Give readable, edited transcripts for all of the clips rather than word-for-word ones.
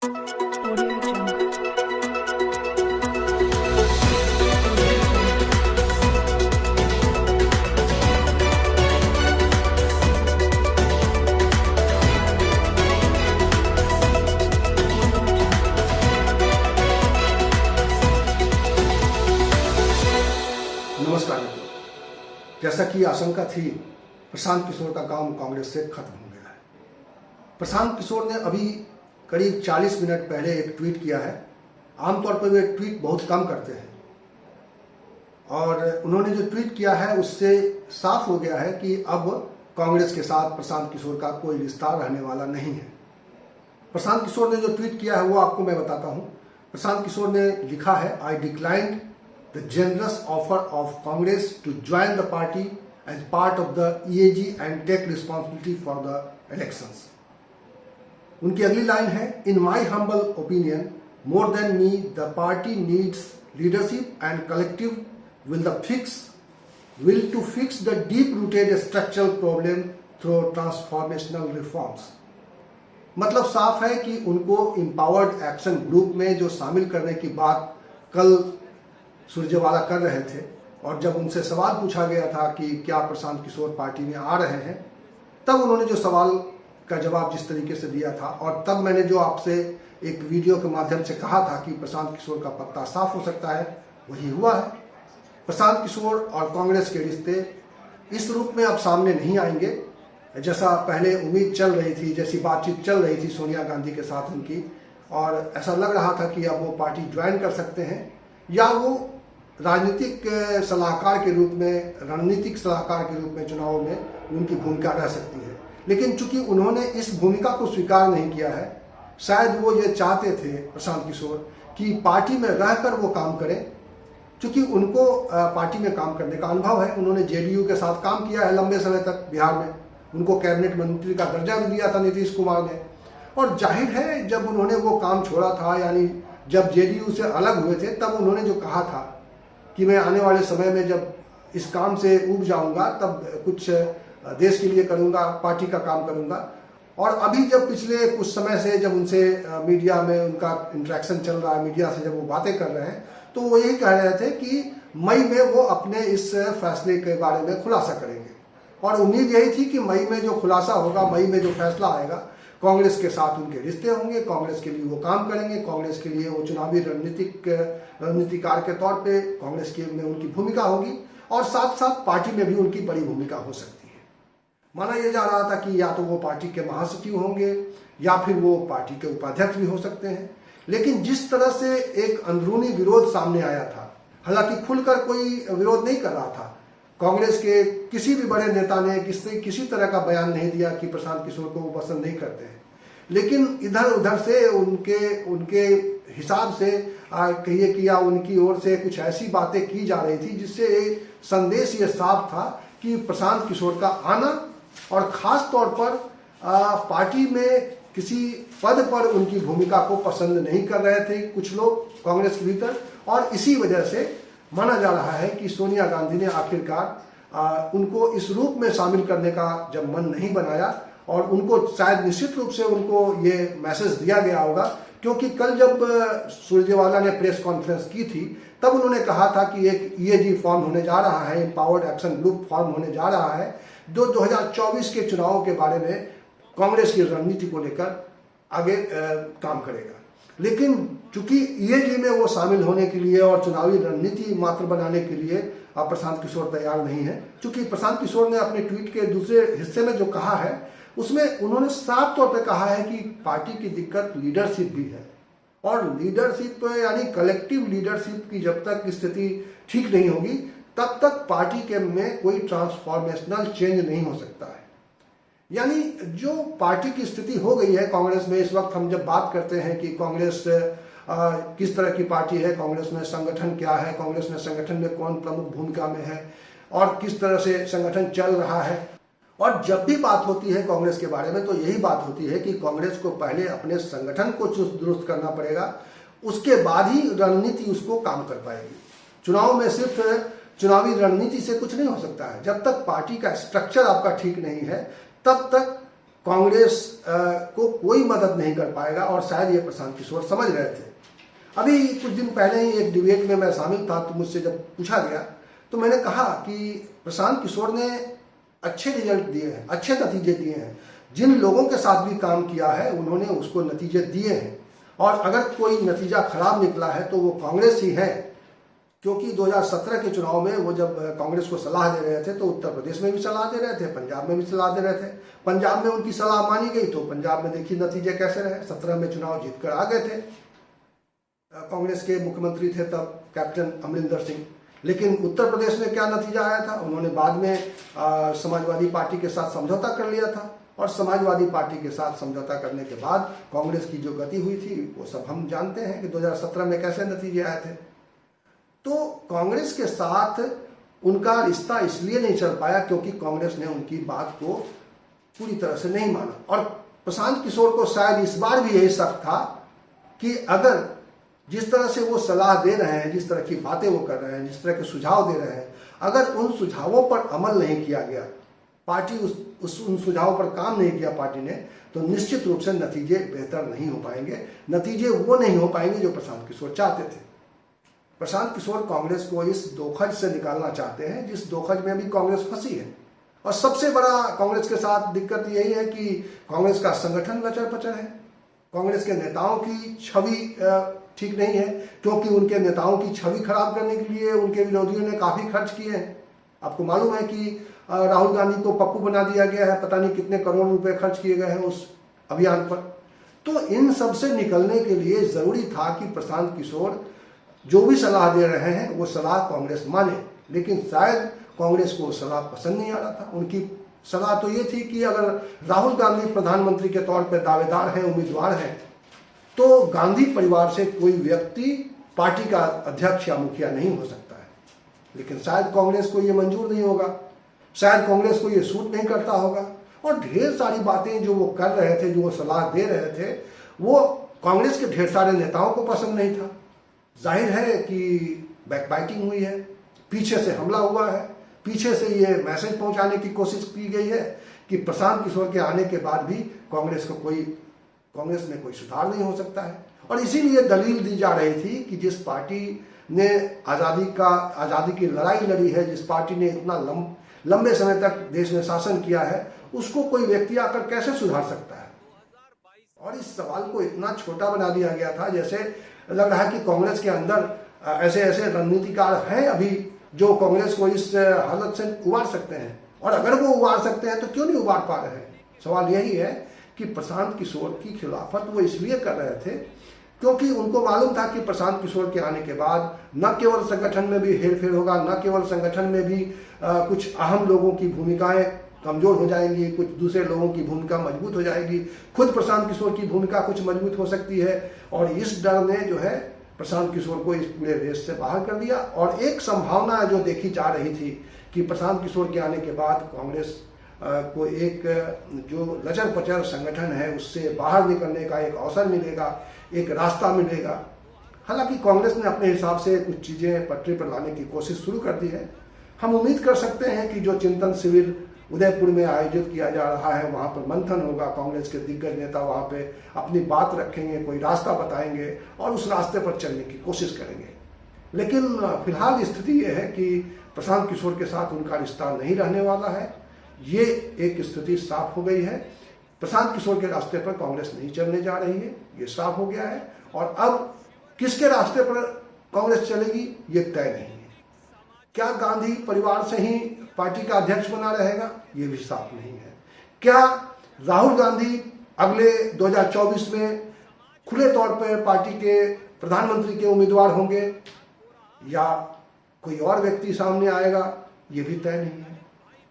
Audio Jungle. नमस्कार मित्रों, जैसा कि आशंका थी, प्रशांत किशोर का काम कांग्रेस से खत्म हो गया है। प्रशांत किशोर ने अभी करीब 40 मिनट पहले एक ट्वीट किया है। आमतौर पर वे ट्वीट बहुत कम करते हैं और उन्होंने जो ट्वीट किया है उससे साफ हो गया है कि अब कांग्रेस के साथ प्रशांत किशोर का कोई रिश्ता रहने वाला नहीं है। प्रशांत किशोर ने जो ट्वीट किया है वो आपको मैं बताता हूँ। प्रशांत किशोर ने लिखा है, आई declined the generous offer of Congress to join the party as part of the EAG and take responsibility for the elections. उनकी अगली लाइन है, in my humble opinion, more than me, the party needs leadership and collective will to fix the deep-rooted structural problem through transformational reforms. मतलब साफ है कि उनको empowered action group में जो शामिल करने की बात कल सुरजेवाला कर रहे थे और जब उनसे सवाल पूछा गया था कि क्या प्रशांत किशोर पार्टी में आ रहे हैं, तब उन्होंने जो सवाल का जवाब जिस तरीके से दिया था और तब मैंने जो आपसे एक वीडियो के माध्यम से कहा था कि प्रशांत किशोर का पत्ता साफ हो सकता है, वही हुआ है। प्रशांत किशोर और कांग्रेस के रिश्ते इस रूप में अब सामने नहीं आएंगे जैसा पहले उम्मीद चल रही थी, जैसी बातचीत चल रही थी सोनिया गांधी के साथ उनकी, और ऐसा लग रहा था कि अब वो पार्टी ज्वाइन कर सकते हैं या वो राजनीतिक सलाहकार के रूप में, रणनीतिक सलाहकार के रूप में चुनाव में उनकी भूमिका रह सकती है। लेकिन चूंकि उन्होंने इस भूमिका को स्वीकार नहीं किया है, शायद वो ये चाहते थे प्रशांत किशोर कि पार्टी में रहकर वो काम करें, चूंकि उनको पार्टी में काम करने का अनुभव है। उन्होंने जेडीयू के साथ काम किया है लंबे समय तक बिहार में, उनको कैबिनेट मंत्री का दर्जा भी दिया था नीतीश कुमार ने, और जाहिर है जब उन्होंने वो काम छोड़ा था, यानी जब जेडीयू से अलग हुए थे, तब उन्होंने जो कहा था कि मैं आने वाले समय में जब इस काम से उब जाऊंगा तब कुछ देश के लिए करूंगा, पार्टी का काम करूंगा। और अभी जब पिछले कुछ समय से जब उनसे मीडिया में उनका इंटरेक्शन चल रहा है, मीडिया से जब वो बातें कर रहे हैं, तो वो यही कह रहे थे कि मई में वो अपने इस फैसले के बारे में खुलासा करेंगे और उम्मीद यही थी कि मई में जो खुलासा होगा, मई में जो फैसला आएगा, कांग्रेस के साथ उनके रिश्ते होंगे, कांग्रेस के लिए वो काम करेंगे, कांग्रेस के लिए वो चुनावी रणनीतिकार के तौर पे कांग्रेस की में उनकी भूमिका होगी और साथ साथ पार्टी में भी उनकी बड़ी भूमिका हो सकती है। माना यह जा रहा था कि या तो वो पार्टी के महासचिव होंगे या फिर वो पार्टी के उपाध्यक्ष भी हो सकते हैं। लेकिन जिस तरह से एक अंदरूनी विरोध सामने आया था, हालांकि खुलकर कोई विरोध नहीं कर रहा था, कांग्रेस के किसी भी बड़े नेता ने किसी तरह का बयान नहीं दिया कि प्रशांत किशोर को वो पसंद नहीं करते हैं, लेकिन इधर उधर से उनके हिसाब से कहिए कि या उनकी ओर से कुछ ऐसी बातें की जा रही थी जिससे संदेश ये साफ था कि प्रशांत किशोर का आना और खास तौर पर पार्टी में किसी पद पर उनकी भूमिका को पसंद नहीं कर रहे थे कुछ लोग कांग्रेस के भीतर, और इसी वजह से माना जा रहा है कि सोनिया गांधी ने आखिरकार उनको इस रूप में शामिल करने का जब मन नहीं बनाया, और उनको शायद निश्चित रूप से उनको ये मैसेज दिया गया होगा, क्योंकि कल जब सुरजेवाला ने प्रेस कॉन्फ्रेंस की थी तब उन्होंने कहा था कि एक ईएजी फॉर्म होने जा रहा है, एम्पावर्ड एक्शन ग्रुप फॉर्म होने जा रहा है, जो 2024 के चुनाव के बारे में कांग्रेस की रणनीति को लेकर आगे काम करेगा। लेकिन चूंकि ईएजी में वो शामिल होने के लिए और चुनावी रणनीति मात्र बनाने के लिए प्रशांत किशोर तैयार नहीं है। चूंकि प्रशांत किशोर ने अपने ट्वीट के दूसरे हिस्से में जो कहा है उसमें उन्होंने साफ तौर पर कहा है कि पार्टी की दिक्कत लीडरशिप भी है, और लीडरशिप यानी कलेक्टिव लीडरशिप की जब तक स्थिति ठीक नहीं होगी तब तक पार्टी के में कोई ट्रांसफॉर्मेशनल चेंज नहीं हो सकता है। यानी जो पार्टी की स्थिति हो गई है कांग्रेस में इस वक्त, हम जब बात करते हैं कि कांग्रेस किस तरह की पार्टी है, कांग्रेस में संगठन क्या है, कांग्रेस में संगठन में कौन प्रमुख भूमिका में है और किस तरह से संगठन चल रहा है, और जब भी बात होती है कांग्रेस के बारे में तो यही बात होती है कि कांग्रेस को पहले अपने संगठन को चुस्त दुरुस्त करना पड़ेगा, उसके बाद ही रणनीति उसको काम कर पाएगी। चुनाव में सिर्फ चुनावी रणनीति से कुछ नहीं हो सकता है। जब तक पार्टी का स्ट्रक्चर आपका ठीक नहीं है तब तक कांग्रेस को कोई मदद नहीं कर पाएगा, और शायद ये प्रशांत किशोर समझ रहे थे। अभी कुछ दिन पहले ही एक डिबेट में मैं शामिल था, तो मुझसे जब पूछा गया तो मैंने कहा कि प्रशांत किशोर ने अच्छे रिजल्ट दिए हैं, अच्छे नतीजे दिए हैं। जिन लोगों के साथ भी काम किया है उन्होंने उसको नतीजे दिए हैं, और अगर कोई नतीजा खराब निकला है तो वो कांग्रेस ही है। क्योंकि 2017 के चुनाव में वो जब कांग्रेस को सलाह दे रहे थे तो उत्तर प्रदेश में भी सलाह दे रहे थे, पंजाब में भी सलाह दे रहे थे। पंजाब में उनकी सलाह मानी गई तो पंजाब में देखिए नतीजे कैसे रहे, 17 में चुनाव जीतकर आ गए थे। कांग्रेस के मुख्यमंत्री थे तब कैप्टन अमरिंदर सिंह। लेकिन उत्तर प्रदेश में क्या नतीजा आया था, उन्होंने बाद में समाजवादी पार्टी के साथ समझौता कर लिया था, और समाजवादी पार्टी के साथ समझौता करने के बाद कांग्रेस की जो गति हुई थी वो सब हम जानते हैं कि 2017 में कैसे नतीजे आए थे। तो कांग्रेस के साथ उनका रिश्ता इसलिए नहीं चल पाया क्योंकि कांग्रेस ने उनकी बात को पूरी तरह से नहीं माना। और प्रशांत किशोर को शायद इस बार भी यही शक था कि अगर जिस तरह से वो सलाह दे रहे हैं, जिस तरह की बातें वो कर रहे हैं, जिस तरह के सुझाव दे रहे हैं, अगर उन सुझावों पर अमल नहीं किया गया, पार्टी उन सुझावों पर काम नहीं किया पार्टी ने, तो निश्चित रूप से नतीजे बेहतर नहीं हो पाएंगे। नतीजे वो नहीं हो पाएंगे जो प्रशांत किशोर चाहते थे। प्रशांत किशोर कांग्रेस को इस दोखज से निकालना चाहते हैं जिस दोखज में भी कांग्रेस फंसी है। और सबसे बड़ा कांग्रेस के साथ दिक्कत यही है कि कांग्रेस का संगठन लचर पचर है। कांग्रेस के नेताओं की छवि ठीक नहीं है, क्योंकि उनके नेताओं की छवि खराब करने के लिए उनके विरोधियों ने काफी खर्च किए हैं। आपको मालूम है कि राहुल गांधी को पप्पू बना दिया गया है, पता नहीं कितने करोड़ रुपए खर्च किए गए हैं उस अभियान पर। तो इन सब से निकलने के लिए जरूरी था कि प्रशांत किशोर जो भी सलाह दे रहे हैं वो सलाह कांग्रेस माने, लेकिन शायद कांग्रेस को सलाह पसंद नहीं आ रहा था। उनकी सलाह तो ये थी कि अगर राहुल गांधी प्रधानमंत्री के तौर पर दावेदार हैं, उम्मीदवार हैं, तो गांधी परिवार से कोई व्यक्ति पार्टी का अध्यक्ष या मुखिया नहीं हो सकता है। लेकिन शायद कांग्रेस को ये मंजूर नहीं होगा, शायद कांग्रेस को ये सूट नहीं करता होगा, और ढेर सारी बातें जो वो कर रहे थे, जो वो सलाह दे रहे थे, वो कांग्रेस के ढेर सारे नेताओं को पसंद नहीं था। जाहिर है कि बैकबाइटिंग हुई है, पीछे से हमला हुआ है, पीछे से ये मैसेज पहुंचाने की कोशिश की गई है कि प्रशांत किशोर के आने के बाद भी कांग्रेस में कोई सुधार नहीं हो सकता है। और इसीलिए दलील दी जा रही थी कि जिस पार्टी ने आज़ादी की लड़ाई लड़ी है, जिस पार्टी ने इतना लंबे समय तक देश में शासन किया है, उसको कोई व्यक्ति आकर कैसे सुधार सकता है। और इस सवाल को इतना छोटा बना दिया गया था, जैसे लग रहा है कि कांग्रेस के अंदर ऐसे रणनीतिकार हैं अभी जो कांग्रेस को इस हालत से उबार सकते हैं, और अगर वो उबार सकते हैं तो क्यों नहीं उबार पा रहे हैं। सवाल यही है कि प्रशांत किशोर की खिलाफत वो इसलिए कर रहे थे क्योंकि उनको मालूम था कि प्रशांत किशोर के आने के बाद न केवल संगठन में भी हेरफेर होगा, न केवल संगठन में भी कुछ अहम लोगों की भूमिकाएं कमजोर हो जाएंगी, कुछ दूसरे लोगों की भूमिका मजबूत हो जाएगी, खुद प्रशांत किशोर की भूमिका कुछ मजबूत हो सकती है। और इस डर ने जो है प्रशांत किशोर को इस पूरे रेस से बाहर कर दिया। और एक संभावना जो देखी जा रही थी कि प्रशांत किशोर के आने के बाद कांग्रेस को एक जो लचर पचर संगठन है उससे बाहर निकलने का एक अवसर मिलेगा, एक रास्ता मिलेगा। हालांकि कांग्रेस ने अपने हिसाब से कुछ चीज़ें पटरी पर लाने की कोशिश शुरू कर दी है। हम उम्मीद कर सकते हैं कि जो चिंतन शिविर उदयपुर में आयोजित किया जा रहा है वहाँ पर मंथन होगा, कांग्रेस के दिग्गज नेता वहाँ पे अपनी बात रखेंगे, कोई रास्ता बताएंगे और उस रास्ते पर चलने की कोशिश करेंगे। लेकिन फिलहाल स्थिति ये है कि प्रशांत किशोर के साथ उनका रिश्ता नहीं रहने वाला है। ये एक स्थिति साफ हो गई है। प्रशांत किशोर के रास्ते पर कांग्रेस नहीं चलने जा रही है, ये साफ हो गया है। और अब किसके रास्ते पर कांग्रेस चलेगी ये तय नहीं है। क्या गांधी परिवार से ही पार्टी का अध्यक्ष बना रहेगा, ये भी साफ नहीं है। क्या राहुल गांधी अगले 2024 में खुले तौर पर पार्टी के प्रधानमंत्री के उम्मीदवार होंगे या कोई और व्यक्ति सामने आएगा, ये भी तय नहीं है।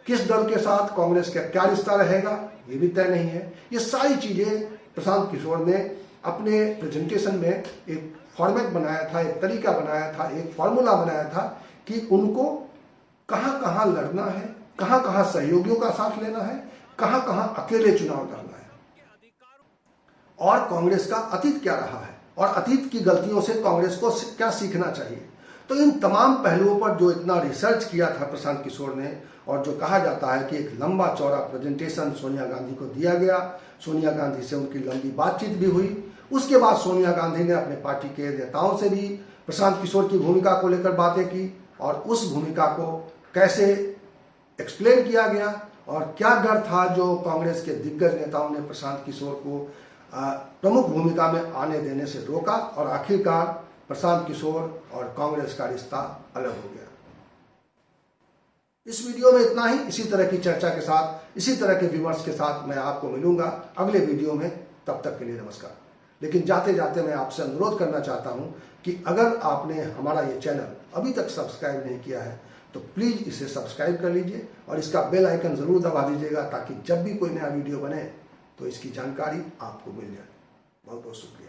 किस दल के साथ कांग्रेस का क्या रिश्ता रहेगा, ये भी तय नहीं है। ये सारी चीजें प्रशांत किशोर ने अपने प्रेजेंटेशन में एक फॉर्मेट बनाया था, एक तरीका बनाया था, एक फॉर्मूला बनाया था कि उनको कहाँ कहाँ लड़ना है, कहाँ कहाँ सहयोगियों का साथ लेना है, कहाँ कहाँ अकेले चुनाव लड़ना है, और कांग्रेस का अतीत क्या रहा है और अतीत की गलतियों से कांग्रेस को क्या सीखना चाहिए। तो इन तमाम पहलुओं पर जो इतना रिसर्च किया था प्रशांत किशोर ने, और जो कहा जाता है कि एक लंबा चौड़ा प्रेजेंटेशन सोनिया गांधी को दिया गया, सोनिया गांधी से उनकी लंबी बातचीत भी हुई, उसके बाद सोनिया गांधी ने अपने पार्टी के नेताओं से भी प्रशांत किशोर की भूमिका को लेकर बातें की, और उस भूमिका को कैसे एक्सप्लेन किया गया और क्या डर था जो कांग्रेस के दिग्गज नेताओं ने प्रशांत किशोर को प्रमुख भूमिका में आने देने से रोका, और आखिरकार प्रशांत किशोर और कांग्रेस का रिश्ता अलग हो गया। इस वीडियो में इतना ही। इसी तरह की चर्चा के साथ, इसी तरह के विमर्श के साथ मैं आपको मिलूंगा अगले वीडियो में। तब तक के लिए नमस्कार। लेकिन जाते जाते मैं आपसे अनुरोध करना चाहता हूं कि अगर आपने हमारा ये चैनल अभी तक सब्सक्राइब नहीं किया है तो प्लीज इसे सब्सक्राइब कर लीजिए और इसका बेल आइकन जरूर दबा दीजिएगा, ताकि जब भी कोई नया वीडियो बने तो इसकी जानकारी आपको मिल जाए। बहुत बहुत शुक्रिया।